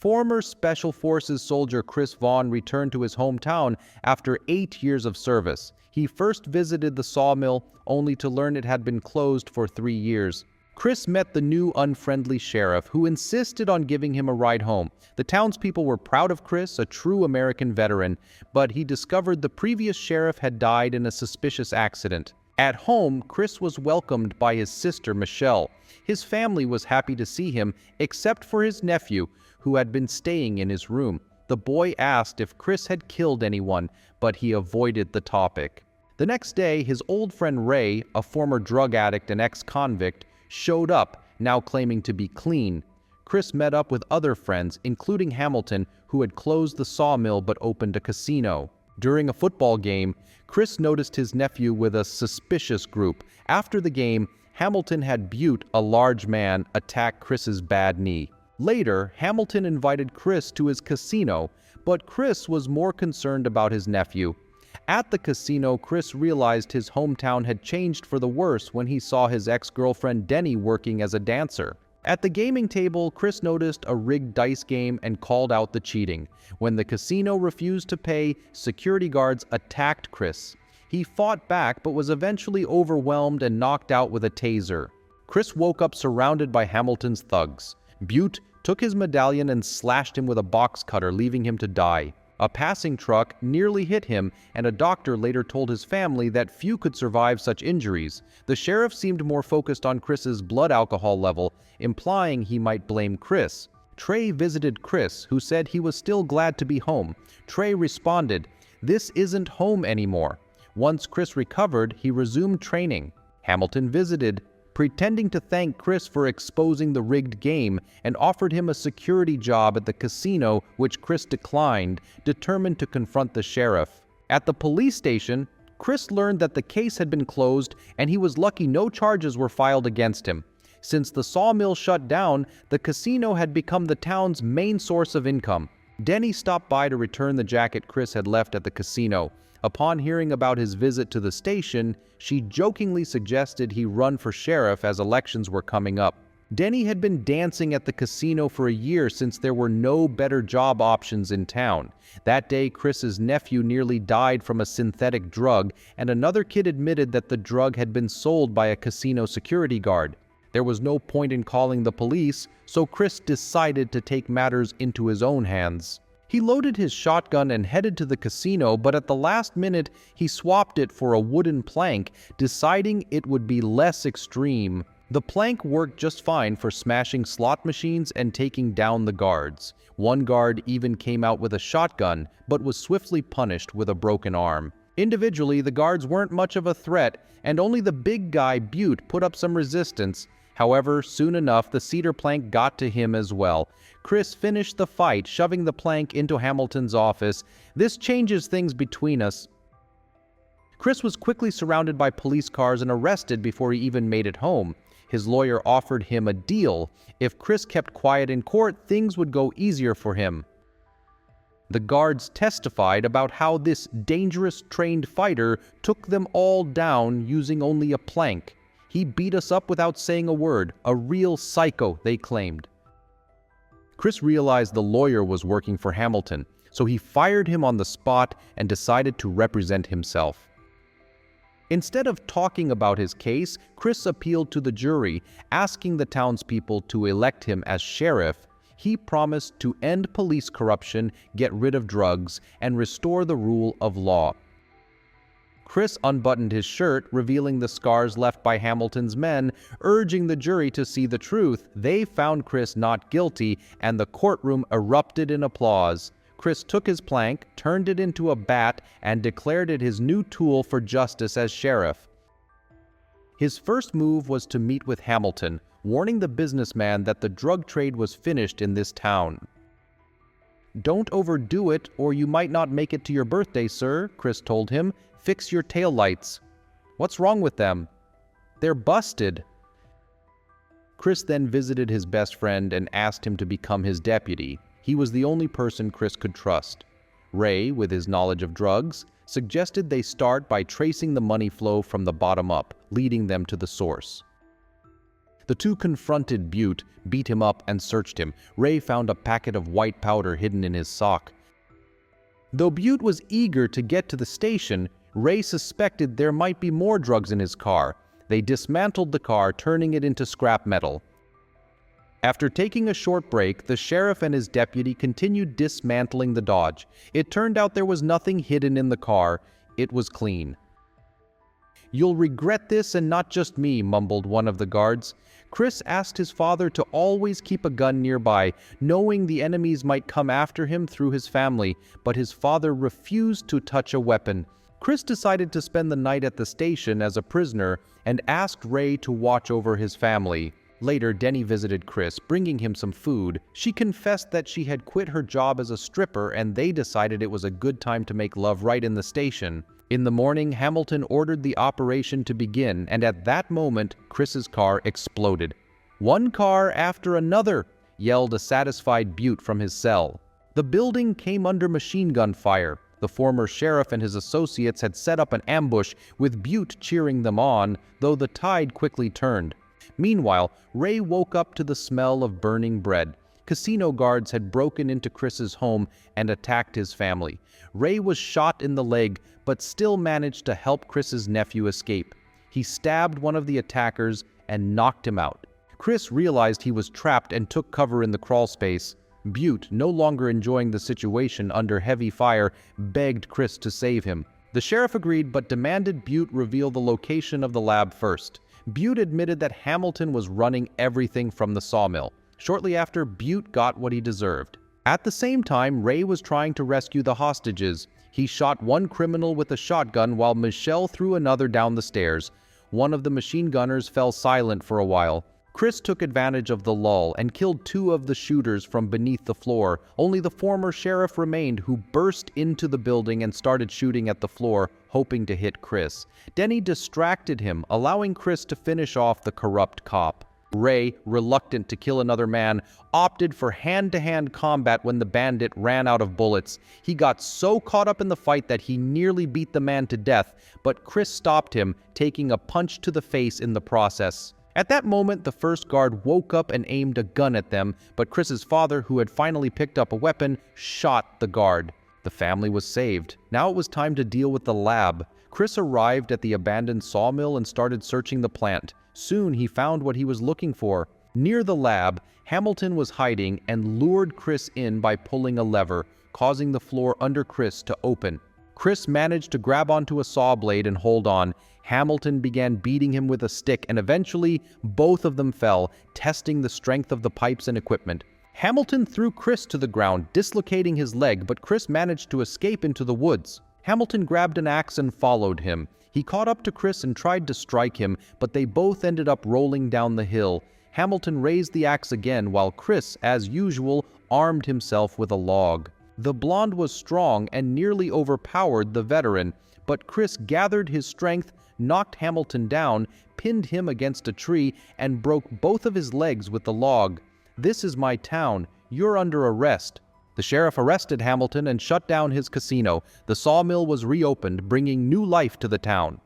Former Special Forces soldier Chris Vaughn returned to his hometown after 8 years of service. He first visited the sawmill, only to learn it had been closed for 3 years. Chris met the new unfriendly sheriff, who insisted on giving him a ride home. The townspeople were proud of Chris, a true American veteran, but he discovered the previous sheriff had died in a suspicious accident. At home, Chris was welcomed by his sister, Michelle. His family was happy to see him, except for his nephew, who had been staying in his room. The boy asked if Chris had killed anyone, but he avoided the topic. The next day, his old friend Ray, a former drug addict and ex-convict, showed up, now claiming to be clean. Chris met up with other friends, including Hamilton, who had closed the sawmill but opened a casino. During a football game, Chris noticed his nephew with a suspicious group. After the game, Hamilton had Butte, a large man, attack Chris's bad knee. Later, Hamilton invited Chris to his casino, but Chris was more concerned about his nephew. At the casino, Chris realized his hometown had changed for the worse when he saw his ex-girlfriend Denny working as a dancer. At the gaming table, Chris noticed a rigged dice game and called out the cheating. When the casino refused to pay, security guards attacked Chris. He fought back but was eventually overwhelmed and knocked out with a taser. Chris woke up surrounded by Hamilton's thugs. Butte took his medallion and slashed him with a box cutter, leaving him to die. A passing truck nearly hit him, and a doctor later told his family that few could survive such injuries. The sheriff seemed more focused on Chris's blood alcohol level, implying he might blame Chris. Trey visited Chris, who said he was still glad to be home. Trey responded, "This isn't home anymore." Once Chris recovered, he resumed training. Hamilton visited, pretending to thank Chris for exposing the rigged game, and offered him a security job at the casino, which Chris declined, determined to confront the sheriff. At the police station, Chris learned that the case had been closed, and he was lucky no charges were filed against him. Since the sawmill shut down, the casino had become the town's main source of income. Denny stopped by to return the jacket Chris had left at the casino. Upon hearing about his visit to the station, she jokingly suggested he run for sheriff as elections were coming up. Denny had been dancing at the casino for a year since there were no better job options in town. That day, Chris's nephew nearly died from a synthetic drug, and another kid admitted that the drug had been sold by a casino security guard. There was no point in calling the police, so Chris decided to take matters into his own hands. He loaded his shotgun and headed to the casino, but at the last minute, he swapped it for a wooden plank, deciding it would be less extreme. The plank worked just fine for smashing slot machines and taking down the guards. One guard even came out with a shotgun, but was swiftly punished with a broken arm. Individually, the guards weren't much of a threat, and only the big guy, Butte, put up some resistance. However, soon enough, the cedar plank got to him as well. Chris finished the fight, shoving the plank into Hamilton's office. "This changes things between us." Chris was quickly surrounded by police cars and arrested before he even made it home. His lawyer offered him a deal. If Chris kept quiet in court, things would go easier for him. The guards testified about how this dangerous trained fighter took them all down using only a plank. "He beat us up without saying a word. A real psycho," they claimed. Chris realized the lawyer was working for Hamilton, so he fired him on the spot and decided to represent himself. Instead of talking about his case, Chris appealed to the jury, asking the townspeople to elect him as sheriff. He promised to end police corruption, get rid of drugs, and restore the rule of law. Chris unbuttoned his shirt, revealing the scars left by Hamilton's men, urging the jury to see the truth. They found Chris not guilty, and the courtroom erupted in applause. Chris took his plank, turned it into a bat, and declared it his new tool for justice as sheriff. His first move was to meet with Hamilton, warning the businessman that the drug trade was finished in this town. "Don't overdo it, or you might not make it to your birthday, sir," Chris told him. "Fix your taillights." "What's wrong with them?" "They're busted." Chris then visited his best friend and asked him to become his deputy. He was the only person Chris could trust. Ray, with his knowledge of drugs, suggested they start by tracing the money flow from the bottom up, leading them to the source. The two confronted Butte, beat him up, and searched him. Ray found a packet of white powder hidden in his sock. Though Butte was eager to get to the station, Ray suspected there might be more drugs in his car. They dismantled the car, turning it into scrap metal. After taking a short break, the sheriff and his deputy continued dismantling the Dodge. It turned out there was nothing hidden in the car. It was clean. "You'll regret this, and not just me," mumbled one of the guards. Chris asked his father to always keep a gun nearby, knowing the enemies might come after him through his family, but his father refused to touch a weapon. Chris decided to spend the night at the station as a prisoner and asked Ray to watch over his family. Later, Denny visited Chris, bringing him some food. She confessed that she had quit her job as a stripper, and they decided it was a good time to make love right in the station. In the morning, Hamilton ordered the operation to begin, and at that moment, Chris's car exploded. "One car after another," yelled a satisfied Butte from his cell. The building came under machine gun fire. The former sheriff and his associates had set up an ambush, with Butte cheering them on, though the tide quickly turned. Meanwhile, Ray woke up to the smell of burning bread. Casino guards had broken into Chris's home and attacked his family. Ray was shot in the leg, but still managed to help Chris's nephew escape. He stabbed one of the attackers and knocked him out. Chris realized he was trapped and took cover in the crawl space. Butte, no longer enjoying the situation under heavy fire, begged Chris to save him. The sheriff agreed, but demanded Butte reveal the location of the lab first. Butte admitted that Hamilton was running everything from the sawmill. Shortly after, Butte got what he deserved. At the same time, Ray was trying to rescue the hostages. He shot one criminal with a shotgun while Michelle threw another down the stairs. One of the machine gunners fell silent for a while. Chris took advantage of the lull and killed two of the shooters from beneath the floor. Only the former sheriff remained, who burst into the building and started shooting at the floor, hoping to hit Chris. Denny distracted him, allowing Chris to finish off the corrupt cop. Ray, reluctant to kill another man, opted for hand-to-hand combat when the bandit ran out of bullets. He got so caught up in the fight that he nearly beat the man to death, but Chris stopped him, taking a punch to the face in the process. At that moment, the first guard woke up and aimed a gun at them, but Chris's father, who had finally picked up a weapon, shot the guard. The family was saved. Now it was time to deal with the lab. Chris arrived at the abandoned sawmill and started searching the plant. Soon he found what he was looking for. Near the lab, Hamilton was hiding and lured Chris in by pulling a lever, causing the floor under Chris to open. Chris managed to grab onto a saw blade and hold on. Hamilton began beating him with a stick, and eventually both of them fell, testing the strength of the pipes and equipment. Hamilton threw Chris to the ground, dislocating his leg, but Chris managed to escape into the woods. Hamilton grabbed an axe and followed him. He caught up to Chris and tried to strike him, but they both ended up rolling down the hill. Hamilton raised the axe again, while Chris, as usual, armed himself with a log. The blonde was strong and nearly overpowered the veteran, but Chris gathered his strength, knocked Hamilton down, pinned him against a tree, and broke both of his legs with the log. "This is my town. You're under arrest." The sheriff arrested Hamilton and shut down his casino. The sawmill was reopened, bringing new life to the town.